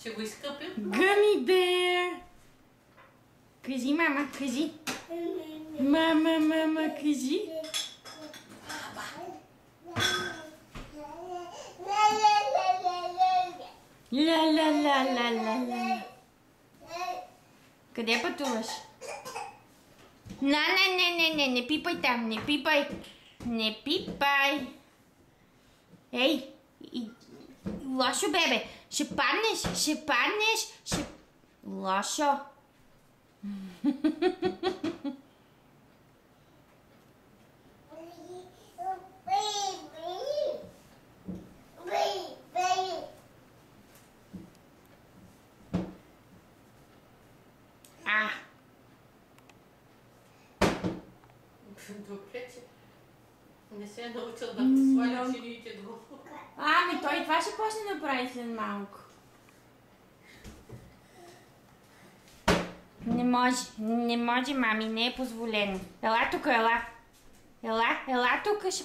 Ще го изкъпим. Гъми бер! Кажи, мама, кажи. Мама, кажи. Ла. Къде пътуваш? Не пипай там, не пипай. Не пипай. Ей, лошо, бебе. Ще паднеш. Лошо. Добре, че не се е научил да сваля чиниите долу. Ами той това ще почне да прави след малко. Не може, мами, не е позволено. Ела тук, ела. Ела тук, ще